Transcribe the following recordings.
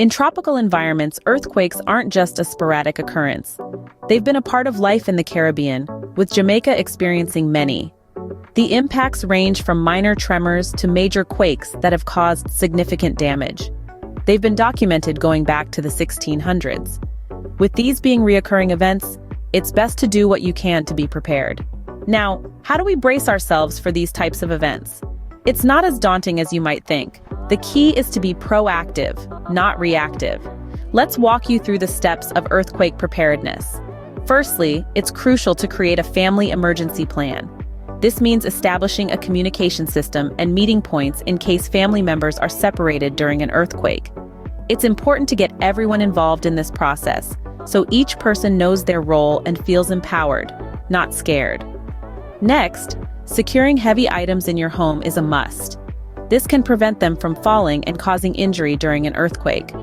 In tropical environments, earthquakes aren't just a sporadic occurrence. They've been a part of life in the Caribbean, with Jamaica experiencing many. The impacts range from minor tremors to major quakes that have caused significant damage. They've been documented going back to the 1600s. With these being reoccurring events, it's best to do what you can to be prepared. Now, how do we brace ourselves for these types of events? It's not as daunting as you might think. The key is to be proactive, not reactive. Let's walk you through the steps of earthquake preparedness. Firstly, it's crucial to create a family emergency plan. This means establishing a communication system and meeting points in case family members are separated during an earthquake. It's important to get everyone involved in this process, so each person knows their role and feels empowered, not scared. Next, securing heavy items in your home is a must. This can prevent them from falling and causing injury during an earthquake.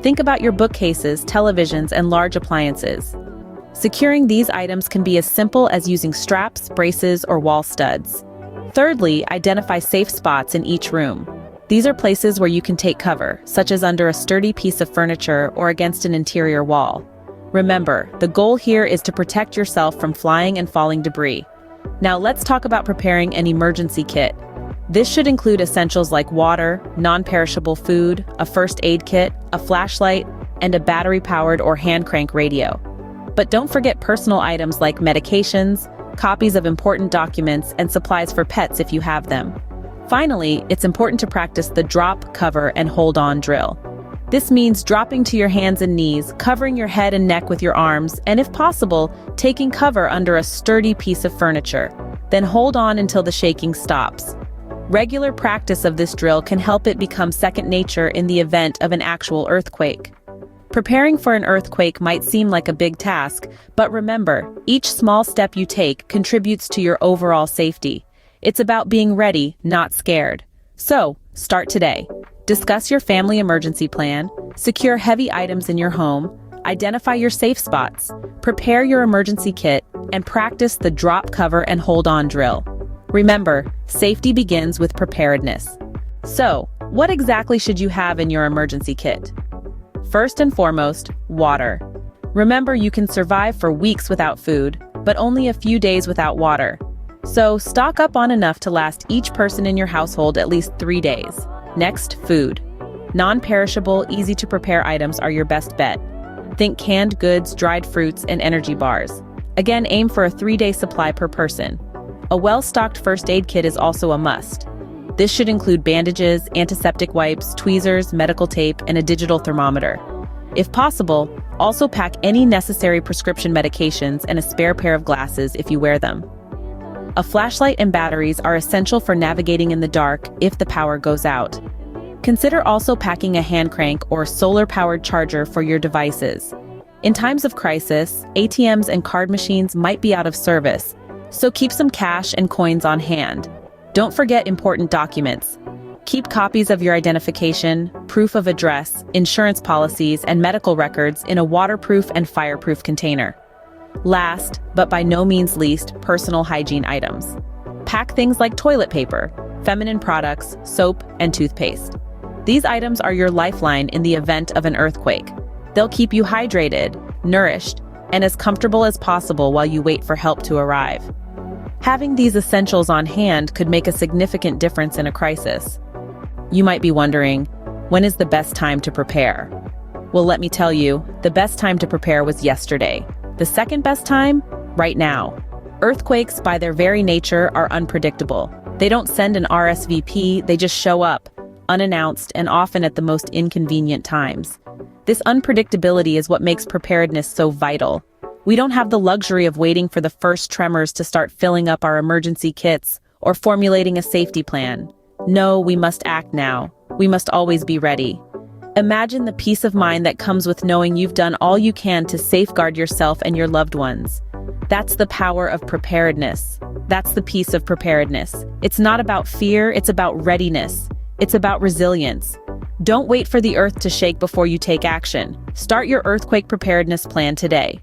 Think about your bookcases, televisions, and large appliances. Securing these items can be as simple as using straps, braces, or wall studs. Thirdly, identify safe spots in each room. These are places where you can take cover, such as under a sturdy piece of furniture or against an interior wall. Remember, the goal here is to protect yourself from flying and falling debris. Now let's talk about preparing an emergency kit. This should include essentials like water, non-perishable food, a first aid kit, a flashlight, and a battery-powered or hand-crank radio. But don't forget personal items like medications, copies of important documents, and supplies for pets if you have them. Finally, it's important to practice the drop, cover, and hold on drill. This means dropping to your hands and knees, covering your head and neck with your arms, and if possible, taking cover under a sturdy piece of furniture. Then hold on until the shaking stops. Regular practice of this drill can help it become second nature in the event of an actual earthquake. Preparing for an earthquake might seem like a big task, but remember, each small step you take contributes to your overall safety. It's about being ready, not scared. So, start today. Discuss your family emergency plan, secure heavy items in your home, identify your safe spots, prepare your emergency kit, and practice the drop, cover, and hold on drill. Remember, safety begins with preparedness. So, what exactly should you have in your emergency kit? First and foremost, water. Remember, you can survive for weeks without food, but only a few days without water. So, stock up on enough to last each person in your household at least 3 days. Next, food. Non-perishable, easy-to-prepare items are your best bet. Think canned goods, dried fruits, and energy bars. Again, aim for a 3-day supply per person. A well-stocked first aid kit is also a must. This should include bandages, antiseptic wipes, tweezers, medical tape, and a digital thermometer. If possible, also pack any necessary prescription medications and a spare pair of glasses if you wear them. A flashlight and batteries are essential for navigating in the dark if the power goes out. Consider also packing a hand crank or solar-powered charger for your devices. In times of crisis, ATMs and card machines might be out of service, so keep some cash and coins on hand. Don't forget important documents. Keep copies of your identification, proof of address, insurance policies, and medical records in a waterproof and fireproof container. Last, but by no means least, personal hygiene items. Pack things like toilet paper, feminine products, soap, and toothpaste. These items are your lifeline in the event of an earthquake. They'll keep you hydrated, nourished, and as comfortable as possible while you wait for help to arrive. Having these essentials on hand could make a significant difference in a crisis. You might be wondering, when is the best time to prepare? Well, let me tell you, the best time to prepare was yesterday. The second best time? Right now. Earthquakes, by their very nature, are unpredictable. They don't send an RSVP, they just show up, unannounced and often at the most inconvenient times. This unpredictability is what makes preparedness so vital. We don't have the luxury of waiting for the first tremors to start filling up our emergency kits or formulating a safety plan. No, we must act now. We must always be ready. Imagine the peace of mind that comes with knowing you've done all you can to safeguard yourself and your loved ones. That's the power of preparedness. That's the peace of preparedness. It's not about fear, it's about readiness. It's about resilience. Don't wait for the earth to shake before you take action. Start your earthquake preparedness plan today.